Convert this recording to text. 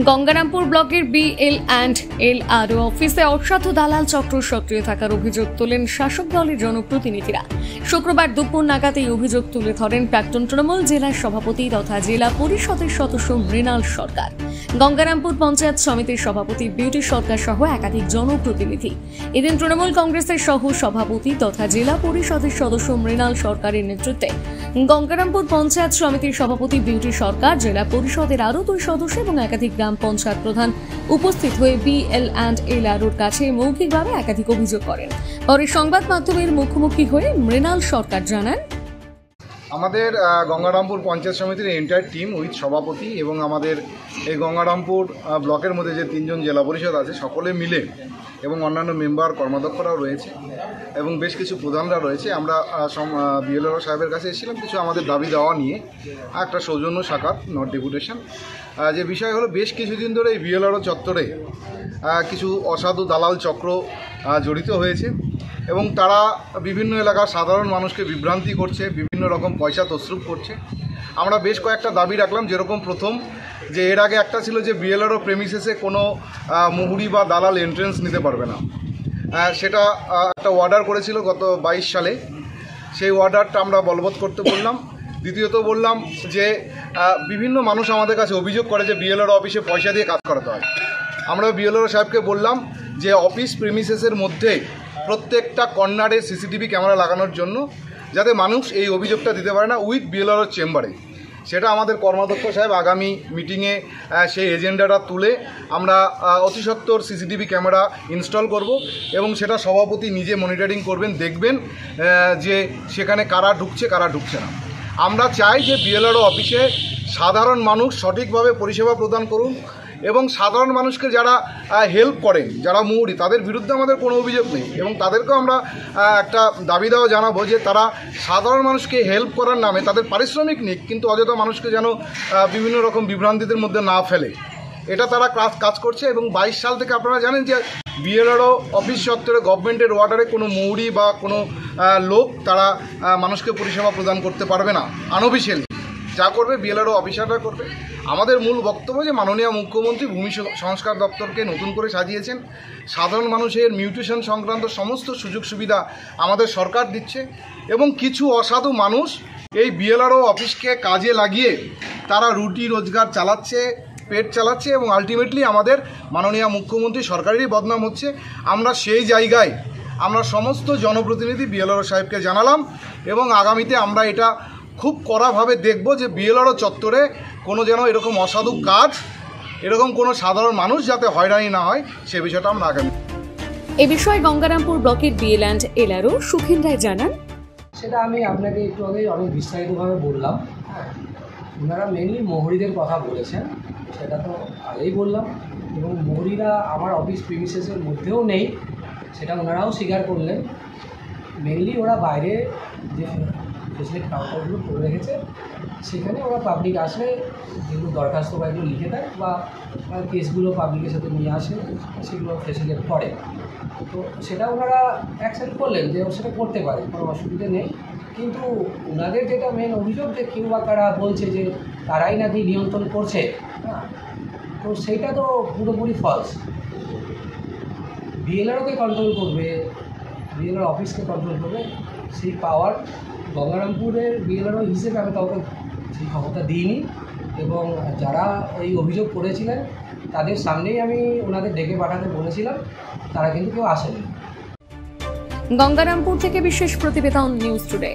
গঙ্গারামপুর ব্লকের BL&LRO অফিসে অসাধু দালাল চক্র সক্রিয় থাকার অভিযোগ তোলেন শাসক দলের জনপ্রতিনিধিরা। শুক্রবার দুপুর নাগাদ এই অভিযোগ তুলে ধরেন প্রাক্তন তৃণমূল জেলা সভাপতি তথা জেলা পরিষদের সদস্য মৃণাল সরকার, গঙ্গারামপুর পঞ্চায়েত সমিতির সভাপতি বিউটি সরকার সহ একাধিক জনপ্রতিনিধি। এদিন তৃণমূল কংগ্রেসের সহ সভাপতি তথা জেলা পরিষদের সদস্য মৃণাল সরকারের নেতৃত্বে গঙ্গারামপুর পঞ্চায়েত সমিতির সভাপতি বিউটি সরকার, জেলা পরিষদের আরও 2 সদস্য এবং একাধিক গ্রাম পঞ্চায়েত প্রধান উপস্থিত হয়ে BL&LROর কাছে মৌখিকভাবে একাধিক অভিযোগ করেন। পরে সংবাদ মাধ্যমের মুখোমুখি হয়ে মৃণাল সরকার জানান, আমাদের গঙ্গারামপুর পঞ্চায়েত সমিতির এন্টায়ার টিম উইথ সভাপতি এবং আমাদের এই গঙ্গারামপুর ব্লকের মধ্যে যে 3 জন জেলা পরিষদ আছে সকলে মিলে এবং অন্যান্য মেম্বার কর্মাধ্যক্ষরাও রয়েছে এবং বেশ কিছু প্রধানরা রয়েছে। আমরা BLRO সাহেবের কাছে এসেছিলাম কিছু আমাদের দাবি দেওয়া নিয়ে, একটা সৌজন্য সাক্ষাৎ নট ডেপুটেশন। যে বিষয় হলো, বেশ কিছুদিন ধরে এই BLRO চত্বরে কিছু অসাধু দালাল চক্র জড়িত হয়েছে এবং তারা বিভিন্ন এলাকার সাধারণ মানুষকে বিভ্রান্তি করছে, বিভিন্ন রকম পয়সা তসরুপ করছে। আমরা বেশ কয়েকটা দাবি রাখলাম, যেরকম প্রথম যে এর আগে একটা ছিল যে BLRO প্রেমিসেসে কোনো মুহুরি বা দালাল এন্ট্রেন্স নিতে পারবে না, সেটা একটা অর্ডার করেছিল গত 22 সালে। সেই অর্ডারটা আমরা বলবৎ করতে বললাম। দ্বিতীয়ত বললাম যে বিভিন্ন মানুষ আমাদের কাছে অভিযোগ করে যে BLRO অফিসে পয়সা দিয়ে কাজ করাতে হয়। আমরা BLRO সাহেবকে বললাম যে অফিস প্রেমিসেসের মধ্যে প্রত্যেকটা কর্নারে CCTV ক্যামেরা লাগানোর জন্য, যাতে মানুষ এই অভিযোগটা দিতে পারে না উইথ BLRO চেম্বারে। সেটা আমাদের কর্মাধ্যক্ষ সাহেব আগামী মিটিংয়ে সেই এজেন্ডাটা তুলে আমরা অতি সত্বর CCTV ক্যামেরা ইনস্টল করব এবং সেটা সভাপতি নিজে মনিটরিং করবেন, দেখবেন যে সেখানে কারা ঢুকছে কারা ঢুকছে না। আমরা চাই যে BLRO অফিসে সাধারণ মানুষ সঠিকভাবে পরিষেবা প্রদান করুন এবং সাধারণ মানুষকে যারা হেল্প করেন, যারা মুহুরি, তাদের বিরুদ্ধে আমাদের কোনো অভিযোগ নেই এবং তাদেরকেও আমরা একটা দাবি দেওয়া জানাবো যে তারা সাধারণ মানুষকে হেল্প করার নামে তাদের পারিশ্রমিক নিক, কিন্তু অযথা মানুষকে যেন বিভিন্ন রকম বিভ্রান্তিদের মধ্যে না ফেলে, এটা তারা কাজ করছে। এবং 22 সাল থেকে আপনারা জানেন যে BLRO অফিস চত্বরে গভর্নমেন্টের অর্ডারে কোনো মুহুরি বা কোনো লোক তারা মানুষকে পরিষেবা প্রদান করতে পারবে না। আনঅফিশিয়ালি যা করবে BLRO অফিসাররা করবে। আমাদের মূল বক্তব্য যে মাননীয় মুখ্যমন্ত্রী ভূমি সংস্কার দপ্তরকে নতুন করে সাজিয়েছেন, সাধারণ মানুষের মিউটেশন সংক্রান্ত সমস্ত সুযোগ সুবিধা আমাদের সরকার দিচ্ছে এবং কিছু অসাধু মানুষ এই BLRO অফিসকে কাজে লাগিয়ে তারা রুটি রোজগার চালাচ্ছে, পেট চালাচ্ছে এবং আলটিমেটলি আমাদের মাননীয় মুখ্যমন্ত্রী সরকারেরই বদনাম হচ্ছে। আমরা সেই জায়গায় আমরা সমস্ত জনপ্রতিনিধি BLRO সাহেবকে জানালাম এবং আগামীতে আমরা এটা খুব কড়াভাবে দেখব যে BLRO চত্বরে কোনো যেন এরকম অসাধু কাজ, এরকম কোনো সাধারণ মানুষ যাতে হয়রানি না হয়, সে বিষয়টা আমরা আগামী। এ বিষয়ে গঙ্গারামপুর ব্লকের BL&LRO সুখিন রায় জানান, সেটা আমি আপনাকে একটু আগে অনেক বিস্তারিতভাবে বললাম। ওনারা মেনলি মোহরিদের কথা বলেছেন, সেটা তো আগেই বললাম, এবং মোহরিরা আমার অফিস প্রিমিসেসের মধ্যেও নেই, সেটা ওনারাও স্বীকার করলেন। মেনলি ওরা বাইরে যে ফেসিলিটি কাউন্টারগুলো করে রেখেছে, সেখানে ওরা পাবলিক আসলে যেগুলো দরখাস্ত বা এগুলো লিখে দেয় বা কেসগুলো পাবলিকের সাথে নিয়ে আসে, সেগুলো ফেসিলিটি করে। তো সেটা ওনারা অ্যাকসেপ্ট করলেন যে সেটা করতে পারে, কোনো অসুবিধা নেই। কিন্তু ওনাদের যেটা মেন অভিযোগ যে কেউ বা কারা বলছে যে তারাই নাকি নিয়ন্ত্রণ করছে, হ্যাঁ, তো সেইটা তো পুরোপুরি ফলস। BLROকে কন্ট্রোল করবে, BLRO অফিসকে কন্ট্রোল করবে, সেই পাওয়ার গঙ্গারামপুরের BLRO হিসেবে আমি কাউকে সেই ক্ষমতা দিইনি এবং যারা এই অভিযোগ করেছিলেন তাদের সামনেই আমি ওনাদের ডেকে পাঠাতে বলেছিলাম, তারা কিন্তু কেউ আসেনি। গঙ্গারামপুর থেকে বিশেষ প্রতিবেদন, নিউজ টুডে।